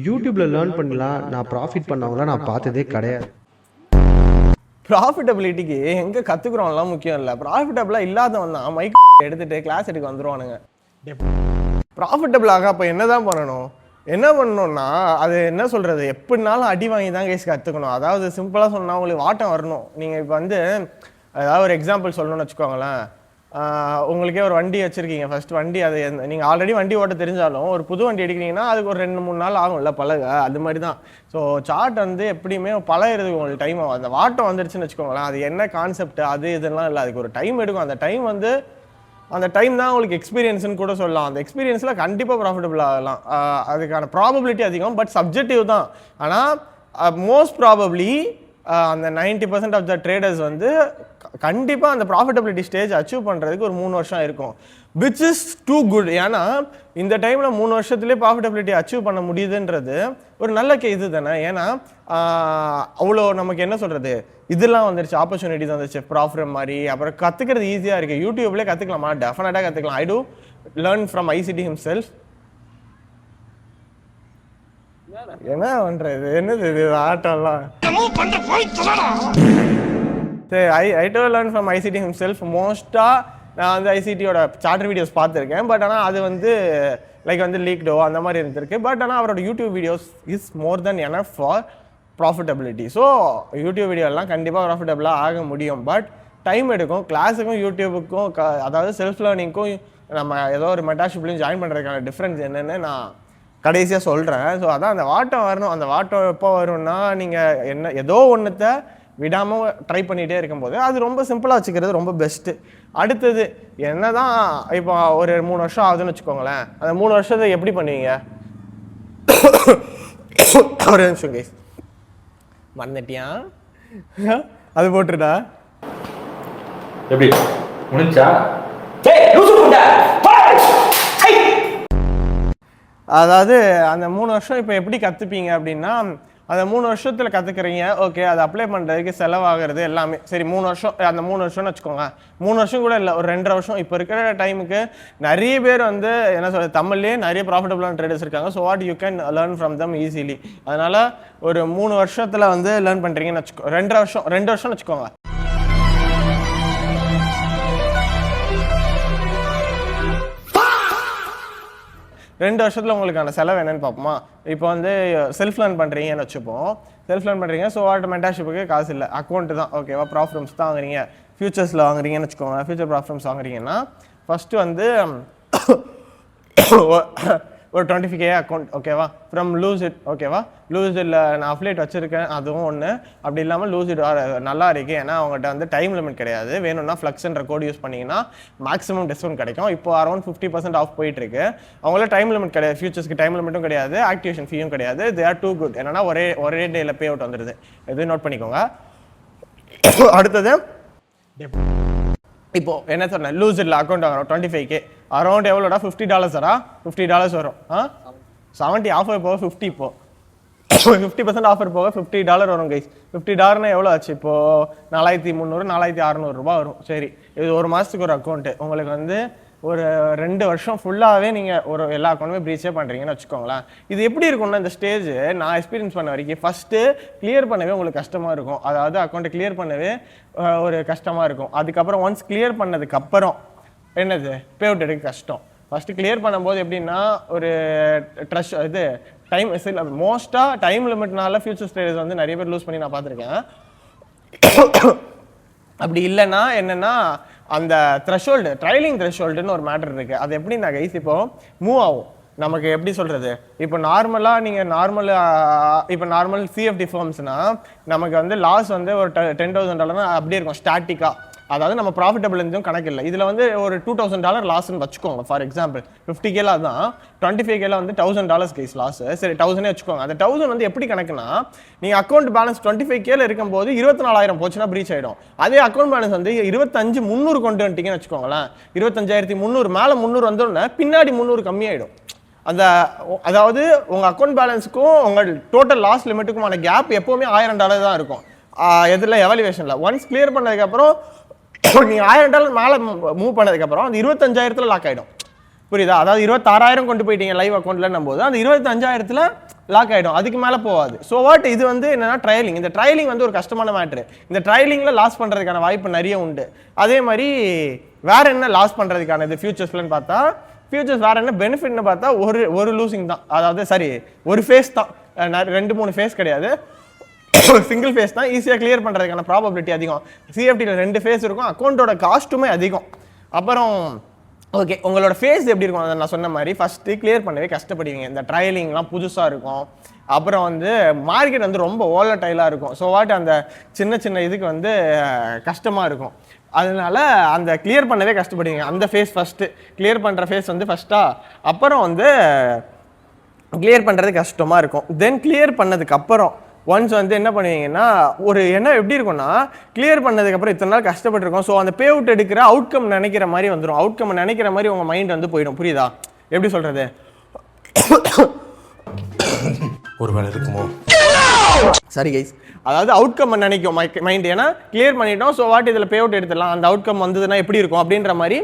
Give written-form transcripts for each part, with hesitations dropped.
யூடியூப்ல லேர்ன் பண்ணலாம், நான் ப்ராஃபிட் பண்ணவங்கள நான் பார்த்ததே கிடையாது. ப்ராஃபிட்டபிலிட்டிக்கு எங்கே கற்றுக்குறோம்லாம் முக்கியம் இல்லை. ப்ராஃபிட்டபிளாக இல்லாதவன் தான் மைக் எடுத்துகிட்டு கிளாஸ் எடுக்க வந்துடுவானுங்க. ப்ராஃபிட்டபிளாக அப்போ என்ன தான் பண்ணணும்? என்ன பண்ணணும்னா அது என்ன சொல்கிறது, எப்படினாலும் அடி வாங்கி தான் கேஸ் கற்றுக்கணும். அதாவது சிம்பிளாக சொன்னால் உங்களுக்கு வாட்டம் வரணும். நீங்கள் இப்போ வந்து ஏதாவது ஒரு எக்ஸாம்பிள் சொல்லணும்னு வச்சுக்கோங்களேன். உங்களுக்கே ஒரு வண்டி வச்சுருக்கீங்க. ஃபஸ்ட் வண்டி அது நீங்கள் ஆல்ரெடி வண்டி ஓட்ட தெரிஞ்சாலும் ஒரு புது வண்டி எடுக்கிறீங்கன்னா அதுக்கு ஒரு 2-3 நாள் ஆகும்ல பழக. அது மாதிரி தான். ஸோ சார்ட் வந்து எப்படியுமே பழகிறதுக்கு உங்களுக்கு டைம் ஆகும். அந்த வாட்டம் வந்துருச்சுன்னு வச்சுக்கோங்களேன், அது என்ன கான்செப்ட் அது இதெல்லாம் இல்லை, அதுக்கு ஒரு டைம் எடுக்கும். அந்த டைம் தான் உங்களுக்கு எக்ஸ்பீரியன்ஸ்னு கூட சொல்லலாம். அந்த எக்ஸ்பீரியன்ஸில் கண்டிப்பாக ப்ராஃபிட்டபிள் ஆகலாம். அதுக்கான ப்ராபபிலிட்டி அதிகம், பட் சப்ஜெக்டிவ் தான். ஆனால் மோஸ்ட் ப்ராபப்ளி அந்த 90% ஆஃப் த ட்ரேடர்ஸ் வந்து கண்டிப்பாக அந்த ப்ராஃபிட்டபிலிட்டி ஸ்டேஜ் அச்சீவ் பண்ணுறதுக்கு ஒரு 3 வருஷம் இருக்கும், விச் இஸ் டூ குட். ஏன்னா இந்த டைமில் 3 வருஷத்துலேயே ப்ராஃபிட்டபிலிட்டி அச்சீவ் பண்ண முடியுதுன்றது ஒரு நல்ல இது தானே. ஏன்னா அவ்வளோ நமக்கு என்ன சொல்கிறது, இதெல்லாம் வந்துருச்சு, ஆப்பர்ச்சுனிட்டிஸ் வந்துருச்சு, ப்ராஃபிட் மாதிரி. அப்புறம் கற்றுக்கிறது ஈஸியாக இருக்குது. யூடியூப்லேயே கற்றுக்கலாமா? டெஃபினட்டாக கற்றுக்கலாம். I do learn from ICT himself. என்ன பண்றது, என்னது இது ஆட்டம்லாம்? சரி, I do learn from ICT himself. மோஸ்ட்டாக நான் வந்து ஐசிடியோட சார்ட்டர் வீடியோஸ் பார்த்துருக்கேன். பட் ஆனால் அது வந்து லைக் வந்து லீக்டோ அந்த மாதிரி இருந்திருக்கு. பட் ஆனால் அவரோட YouTube videos is more then enough for profitability. So YouTube வீடியோலாம் கண்டிப்பாக ப்ராஃபிட்டபிளாக ஆக முடியும். பட் டைம் எடுக்கும். கிளாஸுக்கும் யூடியூபுக்கும் அதாவது செல்ஃப் லேர்னிங்க்கும் நம்ம ஏதோ ஒரு மென்டர்ஷிப்லையும் ஜாயின் பண்ணுறதுக்கான டிஃப்ரென்ஸ் என்னென்னு நான் கடைசியாக சொல்கிறேன். ஸோ அதான் அந்த வாட்டம் வரணும். அந்த வாட்டம் எப்போ வரும்னா நீங்கள் ஏதோ ஒன்றுத்தை விடாமல் ட்ரை பண்ணிகிட்டே இருக்கும்போது அது ரொம்ப சிம்பிளாக வச்சுக்கிறது ரொம்ப பெஸ்ட்டு. அடுத்தது என்ன தான் இப்போ ஒரு 3 வருஷம் ஆகுதுன்னு வச்சுக்கோங்களேன். அந்த 3 வருஷத்தை எப்படி பண்ணுவீங்க? ஒரு நிமிஷம் கைஸ், மறந்துட்டியா? அது போட்டுடா. எப்படி முடிஞ்சா? அதாவது அந்த 3 வருஷம் இப்போ எப்படி கற்றுப்பீங்க அப்படின்னா, அந்த 3 வருஷத்தில் கற்றுக்குறீங்க. ஓகே, அதை அப்ளை பண்ணுறதுக்கு செலவாகிறது எல்லாமே சரி. 3 வருஷம், அந்த 3 வருஷம்னு வச்சுக்கோங்க. 3 வருஷம் கூட இல்லை, ஒரு 2.5 வருஷம். இப்போ இருக்கிற டைமுக்கு நிறைய பேர் வந்து என்ன சொல்கிறது, தமிழ்லேயே நிறைய ப்ராஃபிட்டபிளான ட்ரேடர்ஸ் இருக்காங்க. So what you can learn from them easily. அதனால் ஒரு 3 வருஷத்தில் வந்து லேர்ன் பண்ணுறீங்கன்னு வச்சுக்கோ. 2 வருஷம்னு வச்சுக்கோங்க. ரெண்டு வருஷத்தில் உங்களுக்கான செலவு என்னன்னு பார்ப்போமா? இப்போ வந்து செல்ஃப் லேர்ன் பண்ணுறீங்கன்னு வச்சுப்போம். செல்ஃப் லேர்ன் பண்ணுறீங்க. ஸோ மென்டர்ஷிப்புக்கு காசு இல்லை, அக்கௌண்ட்டு தான். ஓகேவா? ப்ராஃபிட்ஸ் தான் வாங்குறீங்க. ஃபியூச்சர்ஸில் வாங்குறீங்கன்னு வச்சுக்கோங்க. ஃபியூச்சர் ப்ராஃபிட்ஸ் வாங்குறீங்கன்னா ஃபஸ்ட்டு வந்து ஒரு 25K அக்கௌண்ட். ஓகேவா? From loose it. ஓகேவா? லூஸ் இட்டில் நான் அஃபிலியேட் வச்சுருக்கேன், அதுவும் ஒன்று. அப்படி இல்லாமல் லூஸ் இட் நல்லா இருக்குது. ஏன்னா அவங்ககிட்ட வந்து டைம் லிமிட் கிடையாது. வேணும்னா ஃப்ளக்ஸ்ன்ற கோட் யூஸ் பண்ணிங்கன்னா மேக்ஸிமம் டிஸ்கவுண்ட் கிடைக்கும். இப்போ அரௌண்ட் 50% ஆஃப் போயிட்டுருக்கு. அவங்கள டைம் லிமிட் கிடையாது, ஃபியூச்சர்ஸ்க்கு டைம் லிமிட்டும் கிடையாது, ஆக்டிவேஷன் ஃபீயும் கிடையாது. They are too good. என்னன்னா ஒரே டேயில் பே அவுட் வந்துடுது. இது நோட் பண்ணிக்கோங்க. அடுத்தது இப்போ என்ன சொன்னேன், லூஸ் இட்ல அக்கௌண்ட் வாங்குறோம் 25K. அரௌண்ட் எவ்வளோடா? $50 $50 வரும். 70 ஆஃபர் போக 50. இப்போ 50% ஆஃபர் போக $50 வரும் கைஸ். $50 எவ்வளோ ஆச்சு? இப்போது 4300 4600 ரூபா வரும். சரி, இது ஒரு மாதத்துக்கு ஒரு அக்கௌண்ட்டு. உங்களுக்கு வந்து ஒரு 2 வருஷம் ஃபுல்லாகவே நீங்கள் ஒரு எல்லா அக்கௌண்ட்டுமே ப்ரீச்சே பண்ணுறீங்கன்னு வச்சுக்கோங்களேன். இது எப்படி இருக்கும்னா, இந்த ஸ்டேஜ் நான் எக்ஸ்பீரியன்ஸ் பண்ண வரைக்கும் ஃபஸ்ட்டு கிளியர் பண்ணவே உங்களுக்கு கஷ்டமாக இருக்கும். அதாவது அக்கௌண்ட்டை கிளியர் பண்ணவே ஒரு கஷ்டமாக இருக்கும். அதுக்கப்புறம் ஒன்ஸ் கிளியர் பண்ணதுக்கப்புறம் என்னது, பே அவுட் எடுக்க கஷ்டம். ஃபஸ்ட்டு கிளியர் பண்ணும்போது எப்படின்னா ஒரு ட்ரஸ்ட் இது டைம் மோஸ்ட்டாக டைம் லிமிட்னால ஃபியூச்சர் ஸ்டேஜஸ் வந்து நிறைய பேர் லூஸ் பண்ணி நான் பார்த்துருக்கேன். அப்படி இல்லைன்னா என்னென்னா அந்த த்ரெஷோல்டு, ட்ரைலிங் த்ரெஷோல்டுன்னு ஒரு மேட்டர் இருக்குது. அது எப்படின்னா கைஸ், இப்போ மூவ் ஆகும். நமக்கு எப்படி சொல்கிறது, இப்போ நார்மலாக நீங்கள் நார்மல் சிஎஃப்டி ஃபார்ம்ஸ்னால் நமக்கு வந்து லாஸ் வந்து ஒரு $10,000 அப்படியே இருக்கும் ஸ்டாட்டிக்காக. அதாவது நம்ம ப்ராஃபிட்டபிள் இருந்தும் கணக்கு இல்லை. இதில் வந்து ஒரு $2,000 லாஸ்ன்னு வச்சுக்கோங்க. ஃபார் எக்ஸாம்பிள் 50K தான், 25K வந்து $1,000 கைஸ் லாஸ். சரி, 1000 வச்சுக்கோங்க. அந்த 1000 வந்து எப்படி கணக்குன்னா, நீங்கள் அக்கௌண்ட் பேலன்ஸ் 25K இருக்கும்போது 24,000 போச்சுன்னா ப்ரீச் ஆகிடும். அதே அக்கௌண்ட் பேலன்ஸ் வந்து 25,300 கொண்டு வந்துட்டீங்கன்னு வச்சுக்கோங்களேன். 25,300 மேலே 300 வந்தோடனே பின்னாடி 300 கம்மியாயிடும். அதாவது உங்கள் அக்கௌண்ட் பேலன்ஸுக்கும் உங்கள் டோட்டல் லாஸ் லிமிட்டுக்குமான கேப் எப்போவுமே $1000 தான் இருக்கும். எதில் எவாலுவேஷனில் ஒன்ஸ் கிளியர் பண்ணதுக்கப்புறம் நீங்கள் $1000 மேலே மூவ் பண்ணதுக்கப்புறம் அந்த 25,000 லாக் ஆகிடும். புரியுதா? அதாவது 26,000 கொண்டு போயிட்டீங்க லைவ் அக்கௌண்ட்லன்னும் போது அந்த 25,000 லாக் ஆகிடும், அதுக்கு மேலே போகாது. ஸோ வாட் இது வந்து என்னன்னா ட்ரையலிங். இந்த ட்ரையலிங் வந்து ஒரு கஷ்டமான மேட்ரு. இந்த ட்ரையலிங்கில் லாஸ் பண்ணுறதுக்கான வாய்ப்பு நிறைய உண்டு. அதே மாதிரி வேற என்ன லாஸ் பண்ணுறதுக்கான இது ஃபியூச்சர்ஸ்லன்னு பார்த்தா, ஃபியூச்சர்ஸ் வேற என்ன பெனிஃபிட்னு பார்த்தா ஒரு லூசிங் தான். அதாவது சரி ஒரு ஃபேஸ் தான், 2-3 ஃபேஸ் கிடையாது, சிங்கிள் ஃபேஸ் தான். ஈஸியாக கிளியர் பண்ணுறதுக்கான ப்ராபபிலிட்டி அதிகம். சிஎஃப்டியில் 2 ஃபேஸ் இருக்கும், அக்கௌண்ட்டோட காஸ்ட்டுமே அதிகம். அப்புறம் ஓகே, உங்களோட ஃபேஸ் எப்படி இருக்கும் அதை நான் சொன்ன மாதிரி ஃபஸ்ட்டு கிளியர் பண்ணவே கஷ்டப்படுவீங்க. இந்த ட்ரையலிங்லாம் புதுசாக இருக்கும். அப்புறம் வந்து மார்க்கெட் வந்து ரொம்ப ஓலட்டைலாக இருக்கும். ஸோ வாட் அந்த சின்ன சின்ன இதுக்கு வந்து கஷ்டமாக இருக்கும். அதனால அந்த கிளியர் பண்ணவே கஷ்டப்படுவீங்க. அந்த ஃபேஸ் ஃபஸ்ட்டு கிளியர் பண்ணுற ஃபேஸ் வந்து ஃபஸ்ட்டாக, அப்புறம் வந்து கிளியர் பண்ணுறது கஷ்டமாக இருக்கும். தென் கிளியர் பண்ணதுக்கப்புறம் ஒன்ஸ் வந்து என்ன பண்ணுவீங்கன்னா ஒரு என்ன எப்படி இருக்கும்னா கிளியர் பண்ணதுக்கப்புறம் இத்தனை நாள் கஷ்டப்பட்டுருக்கோம். ஸோ அந்த பே அவுட் எடுக்கிற அவுட்கம் நினைக்கிற மாதிரி வந்துடும். அவுட்கம் நினைக்கிற மாதிரி உங்கள் மைண்ட் வந்து போயிடும். புரியுதா எப்படி சொல்கிறது? ஒரு வேலை இருக்குமோ? சரி கைஸ், அதாவது அவுட்கம் நினைக்கும் மைண்ட். ஏன்னா கிளியர் பண்ணிட்டோம், ஸோ வாட் இதில் பே அவுட் எடுத்துடலாம், அந்த அவுட்கம் வந்ததுன்னா எப்படி இருக்கும் அப்படின்ற மாதிரி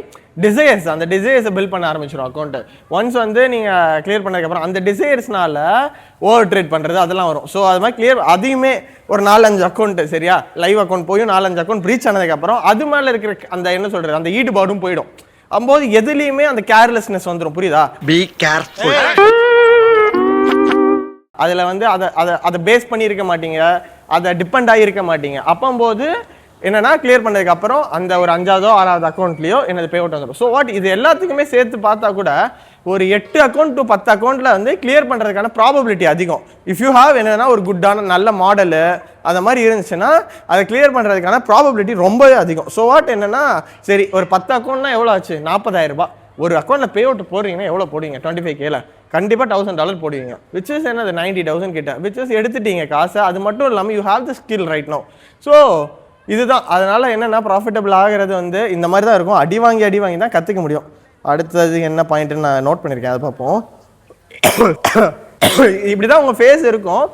டிசையர்ஸ், அந்த டிசையர்ஸை பில்ட் பண்ண ஆரம்பிச்சிடும் அக்கௌண்ட்டு. ஒன்ஸ் வந்து நீங்கள் கிளியர் பண்ணதுக்கப்புறம் அந்த டிசையர்ஸ்னால ஓவர் ட்ரேட் பண்ணுறது அதெல்லாம் வரும். ஸோ அது மாதிரி கிளியர் அதையுமே ஒரு 4-5 அக்கௌண்ட்டு சரியா லைவ் அக்கௌண்ட் போய் 4-5 அக்கௌண்ட் ப்ரீச் ஆனதுக்கப்புறம் அது மேலே இருக்கிற அந்த என்ன சொல்கிறது அந்த ஈடுபாடும் போயிடும். அப்போது எதுலேயுமே அந்த கேர்லெஸ்னஸ் வந்துடும். புரியுதா? Be careful. அதில் வந்து அதை பேஸ் பண்ணி இருக்க மாட்டீங்க, அதை டிபெண்ட் ஆகியிருக்க மாட்டீங்க. அப்போது என்னன்னா கிளியர் பண்ணதுக்கப்புறம் அந்த ஒரு 5ஆவதோ 6ஆவது அக்கௌண்ட்லேயோ என்னது பே அவுட் வந்துடும். ஸோ வாட் இது எல்லாத்துக்குமே சேர்த்து பார்த்தா கூட ஒரு 8 அக்கௌண்ட் டு 10 அக்கௌண்ட்டில் வந்து கிளியர் பண்ணுறதுக்கான ப்ராபபிலிட்டி அதிகம். இஃப் யூ ஹாவ் என்னன்னா ஒரு குட்டான நல்ல மாடலு அந்த மாதிரி இருந்துச்சுன்னா அதை கிளியர் பண்ணுறதுக்கான ப்ராபபிலிட்டி ரொம்பவே அதிகம். ஸோ வாட் என்னன்னா சரி ஒரு 10 அக்கௌண்ட்னா எவ்வளோ ஆச்சு? 40,000 ரூபாய். ஒரு அக்கௌண்ட்டில் பே அவுட் போடுறீங்கன்னா எவ்வளோ போடுவீங்க? 25K கண்டிப்பாக $1,000 போடுவீங்க. விச் இஸ் என்னது 90,000 கிட்ட. விச் இஸ் எடுத்துட்டீங்க காசை. அது மட்டும் இல்லாமல் you have the skill right no. So இதுதான். அதனால என்னென்னா ப்ராஃபிட்டபிள் ஆகிறது வந்து இந்த மாதிரி தான் இருக்கும். அடி வாங்கி தான் கற்றுக்க முடியும். அடுத்தது என்ன பாயிண்ட்னு நான் நோட் பண்ணியிருக்கேன், அதை பார்ப்போம். இப்படி தான் உங்கள் ஃபேஸ் இருக்கும்.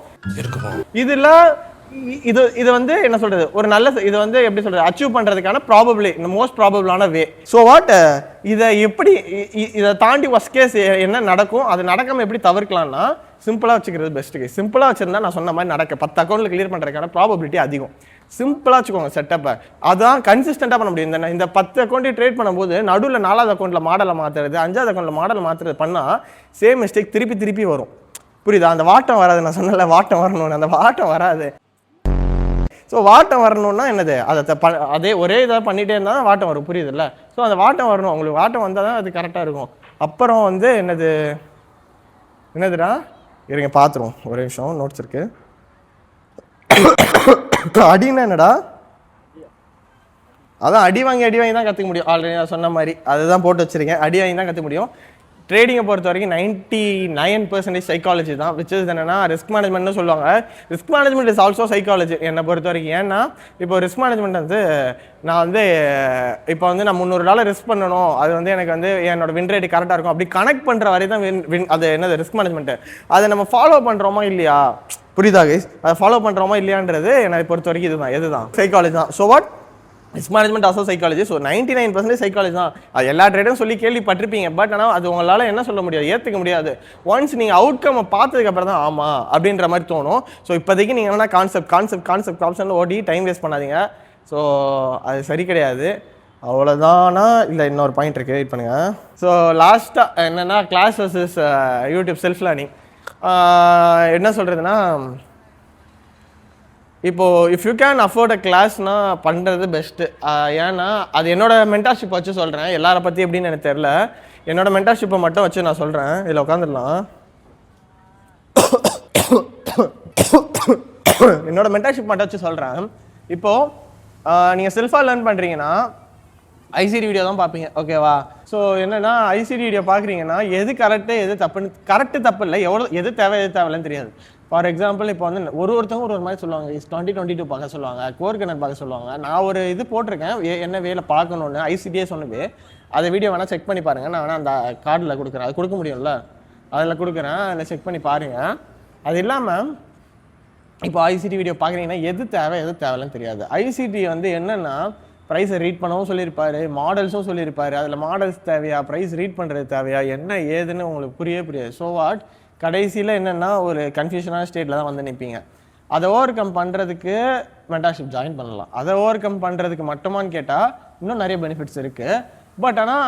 இதில் இது வந்து என்ன சொல்றது ஒரு நல்ல இது வந்து எப்படி சொல்றது அச்சீவ் பண்றதுக்கான ப்ராபபிளி இந்த மோஸ்ட் ப்ராபபிளான வே. ஸோ வாட் இதை எப்படி இதை தாண்டி ஒர்ஸ்ட் கேஸ் என்ன நடக்கும், அது நடக்காம எப்படி தவிர்க்கலாம்னா சிம்பிளா வச்சுக்கிறது பெஸ்ட் கேஸ். சிம்பிளா வச்சிருந்தா நான் சொன்ன மாதிரி நடக்க 10 அக்கௌண்ட்ல கிளியர் பண்றதுக்கான ப்ராபபிலிட்டி அதிகம். சிம்பிளா வச்சுக்கோங்க செட்டப்பை. அதான் கன்சிஸ்டண்டா பண்ண முடியும். இந்த 10 அக்கௌண்ட்டை ட்ரேட் பண்ணும்போது நடுவில் 4ஆவது அக்கௌண்ட்ல மாடலை மாத்துறது 5ஆவது அக்கௌண்ட்ல மாடல் மாத்துறது பண்ணா சேம் மிஸ்டேக் திருப்பி வரும். புரியுதா? அந்த வாட்டம் வராது. நான் சொன்னல வாட்டம் வரணும்னு, அந்த வாட்டம் வராது. ஸோ வாட்டம் வரணும்னா என்னது அதே ஒரே இதாக பண்ணிகிட்டே இருந்தால் தான் வாட்டம் வரும். புரியுதுல்ல? ஸோ அந்த வாட்டம் வரணும். உங்களுக்கு வாட்டம் வந்தால் தான் அது கரெக்டாக இருக்கும். அப்புறம் வந்து என்னதுடா இருங்க பார்த்துருவோம் ஒரே விஷயம். நோட்ஸ் இருக்கு. அடின்னா என்னடா? அதான் அடி வாங்கி தான் கற்றுக்க முடியும். ஆல்ரெடி நான் சொன்ன மாதிரி அதுதான் போட்டு வச்சுருக்கேன். அடி வாங்கி தான் கற்றுக்க முடியும். ட்ரேடிங்கை பொறுத்த வரைக்கும் 99% சைக்காலஜி தான். விச் இஸ் என்னன்னா ரிஸ்க் மேனேஜ்மெண்ட்னு சொல்லுவாங்க. Risk management is also psychology என்னை பொறுத்த வரைக்கும். ஏன்னா இப்போ ரிஸ்க் மேனேஜ்மெண்ட் வந்து நான் வந்து இப்போ வந்து நான் $300 ரிஸ்க் பண்ணணும், அது வந்து எனக்கு வந்து என்னோட வின் ரேட் கரெக்டாக இருக்கும் அப்படி கனெக்ட் பண்ணுற வரை தான் அது என்னது ரிஸ்க் மேனேஜ்மெண்ட்டு. அதை நம்ம ஃபாலோ பண்ணுறோமா இல்லையா? புரியுதா கைஸ்? அதை ஃபாலோ பண்ணுறோமா இல்லையான்றது என்னை பொறுத்த வரைக்கும் இதுதான் சைக்காலஜி தான். So what risk management also psychology. So 99% psychology தான். அது எல்லா ட்ரேடும் சொல்லி கேள்விப்பட்டிருப்பீங்க. பட் ஆனால் அது உங்களால் என்ன சொல்ல முடியாது, ஏற்றுக்க முடியாது. ஒன்ஸ் நீங்கள் அவுட்கம் பார்த்ததுக்கப்புறம் தான் ஆமாம் அப்படின்ற மாதிரி தோணும். ஸோ இப்போதைக்கு நீங்கள் என்னன்னா கான்செப்ட் ஓடி டைம் வேஸ்ட் பண்ணாதீங்க. ஸோ அது சரி கிடையாது. அவ்வளோதானா இல்லை இன்னொரு பாயிண்ட் இருக்குது, வெயிட் பண்ணுங்கள். ஸோ லாஸ்ட்டாக என்னென்னா class versus YouTube self learning. என்ன சொல்கிறதுனா இப்போது if you can afford a கிளாஸ்னா பண்ணுறது பெஸ்ட்டு. ஏன்னா அது என்னோட மென்டார்ஷிப் வச்சு சொல்கிறேன். எல்லாரை பற்றி எப்படின்னு எனக்கு தெரில. என்னோட மென்டார்ஷிப்பை மட்டும் வச்சு நான் சொல்கிறேன். இதில் உட்காந்துடலாம். என்னோட மென்டார்ஷிப் மட்டும் வச்சு சொல்கிறேன். இப்போது நீங்கள் செல்ஃபாக லேர்ன் பண்ணுறீங்கன்னா ஐசிடி வீடியோ தான் பார்ப்பீங்க. ஓகேவா? ஸோ என்னென்னா ஐசிடி வீடியோ பார்க்குறீங்கன்னா எது கரெக்டு எது தப்புன்னு தப்பு இல்லை, எது தேவையில்லைன்னு தெரியாது. ஃபார் எக்ஸாம்பிள் இப்போ வந்து ஒருத்தவங்க ஒரு மாதிரி சொல்லுவாங்க 2022 பார்க்க சொல்லுவாங்க, கோர் கனர் பார்க்க சொல்லுவாங்க. நான் ஒரு இது போட்டிருக்கேன் என்ன வேலை பார்க்கணுன்னு ஐசிடியே சொன்னது. அதை வீடியோ வேணால் செக் பண்ணி பாருங்கள். நான் வேணால் அந்த கார்டில் கொடுக்குறேன், அது கொடுக்க முடியும்ல, அதில் கொடுக்குறேன், அதில் செக் பண்ணி பாருங்கள். அது இல்லாமல் இப்போ ஐசிடி வீடியோ பார்க்குறீங்கன்னா எது தேவையில்லைன்னு தெரியாது. ஐசிடி வந்து என்னென்னா ப்ரைஸை ரீட் பண்ணவும் சொல்லியிருப்பார், மாடல்ஸும் சொல்லியிருப்பார். அதில் மாடல்ஸ் தேவையா, ப்ரைஸ் ரீட் பண்ணுறது தேவையா, என்ன ஏதுன்னு உங்களுக்கு புரியாது. ஸோ வாட் கடைசியில் என்னென்னா ஒரு கன்ஃபியூஷனான ஸ்டேட்டில் தான் வந்து நிற்பீங்க. அதை ஓவர் கம் பண்ணுறதுக்கு மென்டார்ஷிப் ஜாயின் பண்ணலாம். அதை ஓவர் கம் பண்ணுறதுக்கு மட்டுமான்னு கேட்டால் இன்னும் நிறைய பெனிஃபிட்ஸ் இருக்குது. பட் ஆனால்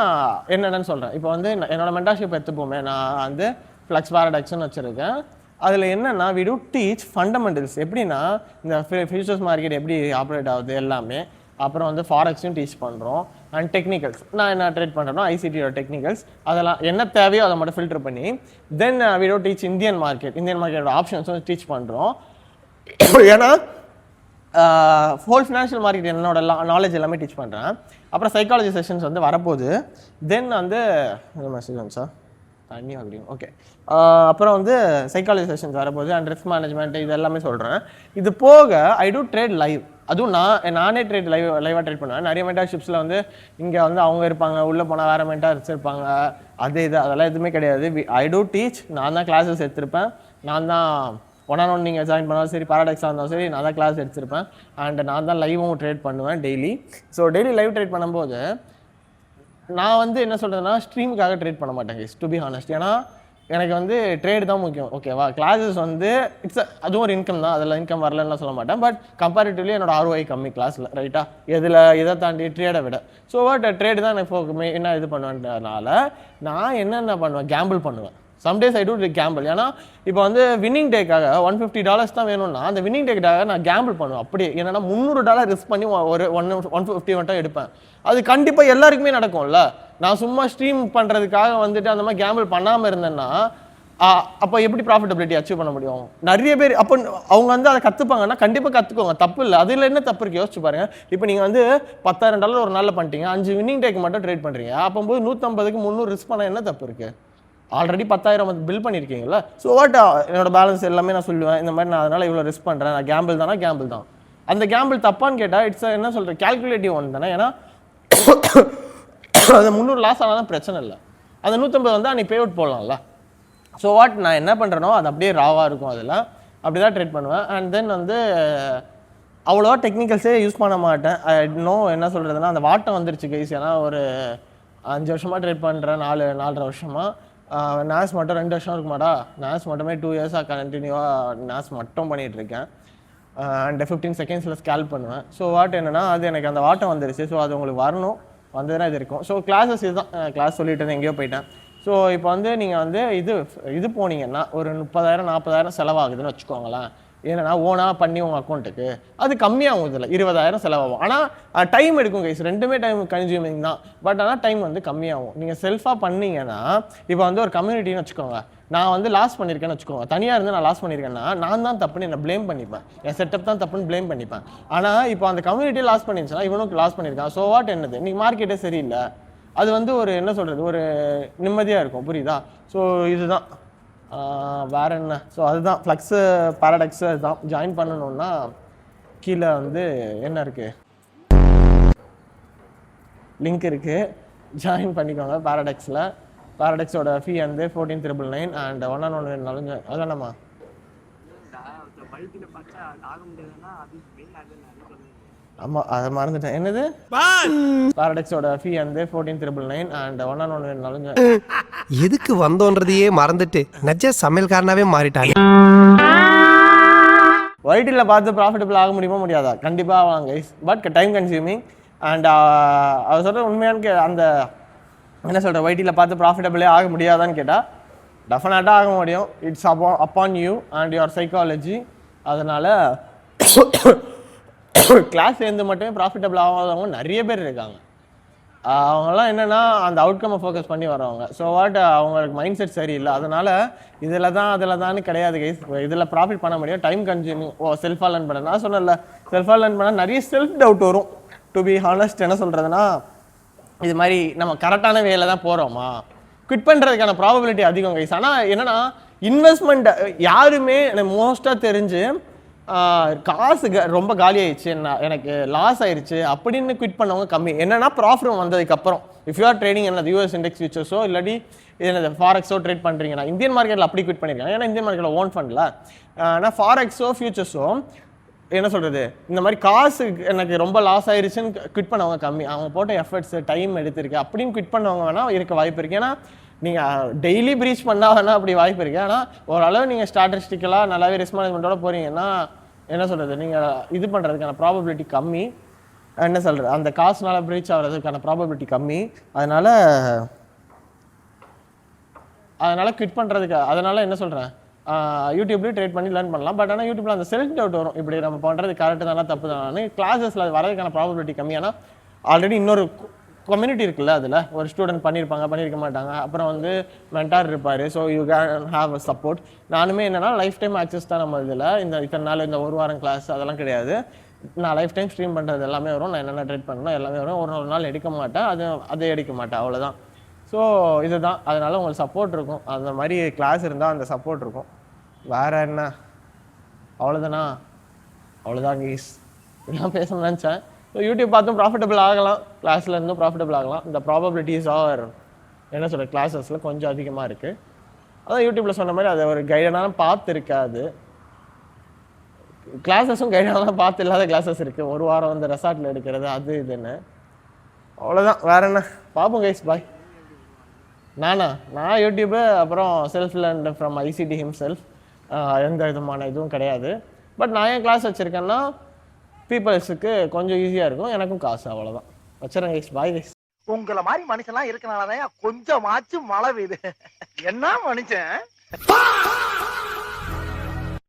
என்னென்னு சொல்கிறேன். இப்போ வந்து என்னோடய மென்டார்ஷிப் எடுத்துப்போமே, நான் வந்து ஃப்ளக்ஸ் பாரடாக்ஸ்னு வச்சுருக்கேன். அதில் என்னென்னா we do teach fundamentals. எப்படின்னா இந்த ஃபியூச்சர்ஸ் மார்க்கெட் எப்படி ஆப்ரேட் ஆகுது எல்லாமே, அப்புறம் வந்து ஃபாரெக்ஸையும் டீச் பண்ணுறோம். அண்ட் டெக்னிக்கல்ஸ், நான் என்ன ட்ரேட் பண்ணுறேன்னா ஐசிடியோட டெக்னிக்கல்ஸ், அதெல்லாம் என்ன தேவையோ அதை மட்டும் ஃபில்டர் பண்ணி then we do teach Indian மார்க்கெட்டோட ஆப்ஷன்ஸும் டீச் பண்ணுறோம். ஏன்னா ஹோல் ஃபினான்ஷியல் மார்க்கெட் என்னோட நாலேஜ் எல்லாமே டீச் பண்ணுறேன். அப்புறம் சைக்காலஜி செஷன்ஸ் வந்து வரப்போகுது. தென் வந்து மெசேஜ் வந்து சார் தண்ணி அப்படியும் ஓகே. அப்புறம் வந்து சைக்காலஜி செஷன்ஸ் வரப்போகுது அண்ட் ரிஸ்க் மேனேஜ்மெண்ட் இது எல்லாமே சொல்கிறேன். இது போக ஐ டூ ட்ரேட் லைவ். அதுவும் நானே ட்ரேட் லைவாக ட்ரேட் பண்ணுவேன். நிறைய மென்டார்ஷிப்ஸில் வந்து இங்கே வந்து அவங்க இருப்பாங்க, உள்ளே போனால் வேறு மென்டார்ஸ் இருப்பாங்க, அதெல்லாம் எதுவுமே கிடையாது. ஐ டூ டீச். நான் தான் கிளாஸஸ் எடுத்திருப்பேன். நான் தான் ஒன் நீங்கள் ஜாயின் பண்ணாலும் சரி, பாராடாக்ஸாக இருந்தாலும் சரி, நான் தான் கிளாஸ் எடுத்திருப்பேன். அண்ட் நான் தான் லைவும் ட்ரேட் பண்ணுவேன் daily. So daily live trade பண்ணும்போது நான் வந்து என்ன சொல்கிறதுனா ஸ்ட்ரீமுக்காக ட்ரேட் பண்ண மாட்டேன் கைஸ், டு பி ஹானஸ்ட். ஏன்னா எனக்கு வந்து ட்ரேட் தான் முக்கியம். ஓகேவா, கிளாஸஸ் வந்து அதுவும் ஒரு இன்கம் தான், அதில் இன்கம் வரலன்னு சொல்ல மாட்டேன். பட் கம்பேரிட்டிவ்லி என்னோட ROI கம்மி கிளாஸில், ரைட்டா? இதை தாண்டி ட்ரேடை விட. ஸோ ட்ரேடு தான் எனக்கு என்ன இது பண்ணுவேன்றதுனால நான் என்னென்ன பண்ணுவேன், கேம்பிள் பண்ணுவேன். சம்டேஸ் ஐ டூ கேம்பிள். ஏன்னா இப்போ வந்து வின்னிங் டேக்காக $150 தான் வேணும்னா அந்த வின்னிங் டேக்காக நான் கேம்பிள் பண்ணுவேன். அப்படி என்னன்னா $300 ரிஸ்க் பண்ணி ஒரு 150 மட்டும் எடுப்பேன். அது கண்டிப்பாக எல்லாருக்குமே நடக்கும்ல. நான் சும்மா ஸ்ட்ரீம் பண்ணுறதுக்காக வந்துட்டு அந்த மாதிரி கேம்பிள் பண்ணாமல் இருந்தேன்னா அப்போ எப்படி ப்ராஃபிட்டபிலிட்டி அச்சீவ் பண்ண முடியும்? நிறைய பேர் அப்போ அவங்க வந்து அதை கற்றுப்பாங்கன்னா கண்டிப்பாக கற்றுக்கோங்க, தப்பு இல்லை. அதில் என்ன தப்பு இருக்குது யோசிச்சு பாருங்க. இப்போ நீங்கள் வந்து $10,000 ஒரு நாளில் பண்ணிட்டீங்க, 5 வின்னிங் டேக்கு மட்டும் ட்ரேட் பண்ணுறீங்க. அப்போது 150க்கு 300 ரிஸ்க் பண்ண என்ன தப்பு இருக்குது? ஆல்ரெடி 10,000 பில் பண்ணியிருக்கீங்களா? ஸோ என்னோட பேலன்ஸ் எல்லாமே நான் சொல்லுவேன். இந்த மாதிரி நான் அதனால் இவ்வளோ ரிஸ்க் பண்ணுறேன், நான் கேம்பிள் தானே, கேம்பிள் தான். அந்த கேம்பிள் தப்பான்னு கேட்டால் இட்ஸ் என்ன சொல்கிறேன், கேல்குலேட்டிவ் ஒன் தானே. ஏன்னா அந்த 300 லாஸ் ஆனாலும் பிரச்சனை இல்லை, அந்த 150 வந்து அன்றைக்கி பே அவுட் போடலாம்ல. ஸோ நான் என்ன பண்ணுறேனோ அது அப்படியே ராவாக இருக்கும், அதில் அப்படி தான் ட்ரேட் பண்ணுவேன். அண்ட் தென் வந்து அவ்வளோவா டெக்னிக்கல்ஸே யூஸ் பண்ண மாட்டேன். இன்னும் என்ன சொல்கிறதுனா அந்த வாட்டம் வந்துருச்சு கைஸ். ஏன்னா ஒரு 5 வருஷமாக ட்ரேட் பண்ணுறேன், 4.5 வருஷமாக. நாஸ் மட்டும் 2 வருஷம் இருக்குமாடா, நாஸ் மட்டுமே 2 இயர்ஸாக கண்டினியூவாக நாஸ் மட்டும் பண்ணிகிட்ருக்கேன். அண்ட் 15 செகண்ட்ஸில் ஸ்கேல்ப் பண்ணுவேன். ஸோ என்னென்னா அது எனக்கு அந்த வாட்டம் வந்துருச்சு. ஸோ அது உங்களுக்கு வரணும், வந்ததுன்னா இது இருக்கும். ஸோ கிளாஸஸ் இதுதான், கிளாஸ் சொல்லிட்டு எங்கேயோ போயிட்டேன். ஸோ இப்போ வந்து நீங்கள் வந்து இது போனீங்கன்னா ஒரு 30,000-40,000 செலவாகுதுன்னு வச்சுக்கோங்களேன். ஏன்னா ஓனாக பண்ணி உங்கள் அக்கௌண்ட்டுக்கு அது கம்மியாகும், இதில் 20,000 செலவாகும். ஆனால் டைம் எடுக்கும் கைஸ், ரெண்டுமே டைம் கன்சியூமிங் தான். பட் ஆனால் டைம் வந்து கம்மியாகும். நீங்கள் செல்ஃபாக பண்ணீங்கன்னா இப்போ வந்து ஒரு கம்யூனிட்டின்னு வச்சுக்கோங்க, நான் வந்து லாஸ் பண்ணியிருக்கேன்னு வச்சுக்கோங்க, தனியாக இருந்து நான் லாஸ் பண்ணியிருக்கேன்னா நான் தான் தப்புன்னு என்னை ப்ளேம் பண்ணிப்பேன், என் செட்டப் தான் தப்புன்னு ப்ளேம் பண்ணிப்பேன். ஆனால் இப்போ அந்த கம்யூனிட்டி லாஸ் பண்ணிருச்சுன்னா இவனுக்கு லாஸ் பண்ணியிருக்கான். ஸோ என்னது, இன்னைக்கு மார்க்கெட்டே சரியில்லை, அது வந்து ஒரு என்ன சொல்கிறது, ஒரு நிம்மதியாக இருக்கும், புரியுதா? ஸோ இதுதான் வேறு என்ன. ஸோ அதுதான் ஃப்ளக்ஸு பாராடாக்ஸு. அதுதான் ஜாயின் பண்ணணுன்னா கீழே வந்து என்ன இருக்குது, லிங்க் இருக்குது, ஜாயின் பண்ணிக்கோங்க பாராடாக்ஸில். பாராடாக்ஸோட ஃபீ வந்து 14,999 அண்ட் 1-on-1 வேணுனாலும் அதானம்மா. ஆமாம், அதை மறந்துட்டேன். என்னது பாராடாக்ஸோட ஃபீ வந்து 14,999 அண்ட் 1-on-1 வேணுனாலும். எதுக்கு வந்தோன்றதையே மறந்துட்டு நஜ சமையல்காரனாவே மாறிட்டாங்க. ஒய்டியில் பார்த்து ப்ராஃபிட்டபிள் ஆக முடியுமா, முடியாதா? கண்டிப்பாக ஆகலாம் guys, but time consuming. And அவர் சொல்கிற உண்மையான அந்த என்ன சொல்கிற, ஒய்டியில் பார்த்து ப்ராஃபிட்டபிளே ஆக முடியாதான்னு கேட்டால் டெஃபினட்டாக ஆக முடியும். It's upon you and your psychology. அதனால் கிளாஸ் சேர்ந்து மட்டுமே ப்ராஃபிட்டபிள் ஆகாதவங்க நிறைய பேர் இருக்காங்க. அவங்கெல்லாம் என்னென்னா அந்த அவுட்கம்மை ஃபோக்கஸ் பண்ணி வரவங்க. ஸோ அவங்களுக்கு மைண்ட் செட் சரியில்லை. அதனால் இதில் தான் அதில் தான் கிடையாது கைஸ். இதில் ப்ராஃபிட் பண்ண முடியும், டைம் கன்சியூமிங். செல்ஃபாக லேர்ன் பண்ண நான் சொன்னல, செல்ஃபாக லேர்ன் பண்ணால் நிறைய செல்ஃப் டவுட் வரும். டு பி ஹானஸ்ட் என்ன சொல்கிறதுனா, இது மாதிரி நம்ம கரெக்டான வேலை தான் போகிறோமா, குவிட் பண்ணுறதுக்கான ப்ராபபிலிட்டி அதிகம் கைஸ். ஆனால் என்னென்னா இன்வெஸ்ட்மெண்ட் யாருமே எனக்கு மோஸ்ட்டாக தெரிஞ்சு காசு ரொம்ப காலி ஆயிடுச்சு, எனக்கு லாஸ் ஆயிடுச்சு அப்படின்னு குவிட் பண்ணவங்க கம்மி. என்னன்னா ப்ராஃபிட் வந்ததுக்கப்புறம் இஃப் யூ ஆர் ட்ரேடிங் என்னது US இண்டெக்ஸ் ஃபியூச்சர்ஸோ இல்லாட்டி என்னது ஃபாரெக்ஸோ ட்ரேட் பண்ணுறீங்கன்னா, இந்தியன் மார்க்கெட்டில் அப்படி குவிட் பண்ணியிருக்காங்க. ஏன்னா இந்தியன் மார்க்கெட்டில் ஓன் ஃபண்டில். ஆனால் ஃபாரெக்ஸோ ஃபியூச்சர்ஸோ என்ன சொல்கிறது, இந்த மாதிரி காசு எனக்கு ரொம்ப லாஸ் ஆயிடுச்சுன்னு குவிட் பண்ணவங்க கம்மி. அவங்க போட்ட எஃபர்ட்ஸ் டைம் எடுத்திருக்கு அப்படின்னு குவிட் பண்ணவங்க வேணால் இருக்க வாய்ப்பு இருக்குது. ஏன்னா நீங்கள் டெய்லி ப்ரீச் பண்ணால் வேணால் அப்படி வாய்ப்பு இருக்குது. ஆனால் ஓரளவு நீங்கள் ஸ்டாட்டிஸ்டிக்கலாக நல்லாவே ரிஸ்க் மேனேஜ்மெண்ட்டோட போகிறீங்கன்னா என்ன சொல்கிறது, நீங்கள் இது பண்ணுறதுக்கான ப்ராபபிலிட்டி கம்மி. என்ன சொல்கிறது, அந்த காசுனால ப்ரீச் ஆகிறதுக்கான ப்ராபபிலிட்டி கம்மி. அதனால் குவிட் பண்ணுறதுக்கு அதனால் என்ன சொல்கிறேன், யூடியூப்லேயும் ட்ரேட் பண்ணி லேர்ன் பண்ணலாம். பட் ஆனால் யூடியூப்பில் அந்த செல்ஃப் டவுட் வரும், இப்படி நம்ம பண்ணுறது கரெக்டு தானே தப்பு தானே. கிளாஸஸில் அது வரதுக்கான ப்ராபபிலிட்டி கம்மி. ஆனால் ஆல்ரெடி இன்னொரு கம்யூனிட்டி இருக்குல்ல, அதில் ஒரு ஸ்டூடெண்ட் பண்ணியிருக்க மாட்டாங்க. அப்புறம் வந்து மென்டார் இருப்பார். So you can have a support. நானுமே என்னென்னா லைஃப் டைம் ஆக்சஸ் தான் நம்ம இதில். இத்தனை நாள் இந்த ஒரு வாரம் கிளாஸ் அதெல்லாம் கிடையாது. நான் லைஃப் டைம் ஸ்ட்ரீம் பண்ணுறது எல்லாமே வரும். நான் என்னென்ன ட்ரேட் பண்ணணும் எல்லாமே வரும். ஒரு நாள் எடுக்க மாட்டேன், அதை எடுக்க மாட்டேன், அவ்வளோதான். ஸோ இதுதான். அதனால் உங்களுக்கு சப்போர்ட் இருக்கும். அந்த மாதிரி கிளாஸ் இருந்தால் அந்த சப்போர்ட் இருக்கும். வேறு என்ன, அவ்வளோதான் கீஸ். இதெல்லாம் பேசணும்னு நினச்சேன். ஸோ யூடியூப் பார்த்தும் ப்ராஃபிட்டபிள் ஆகலாம், கிளாஸில் இருந்தும் ப்ராஃபிட்டபிள் ஆகலாம். இந்த ப்ராபபிலிட்டிஸ் ஆர் என்ன சொல்கிற கிளாஸஸில் கொஞ்சம் அதிகமாக இருக்குது. அதான் யூடியூப்பில் சொன்ன மாதிரி அதை ஒரு கைடனாலும் பார்த்துருக்காது. கிளாஸஸும் கைடனாலும் பார்த்து இல்லாத கிளாஸஸ் இருக்குது. ஒரு வாரம் வந்து ரெசார்ட்டில் எடுக்கிறது அது இதுன்னு. அவ்வளோதான், வேறு என்ன. பார்ப்போம் கைஸ், பாய். நான் யூடியூப்பு அப்புறம் self learn from ICT himself. எந்த விதமான இதுவும் கிடையாது. பட் நான் ஏன் கிளாஸ் வச்சுருக்கேன்னா பீப்புள்ஸுக்கு கொஞ்சம் ஈஸியாக இருக்கும், எனக்கும் காசு, அவ்வளோதான். வச்சுறேன் கைஸ், பாய் கைஸ். உங்களை மாதிரி மனுஷன்லாம் இருக்கனாலதான் கொஞ்சமாச்சும் மழை பெய்யுது. என்ன மனுஷன்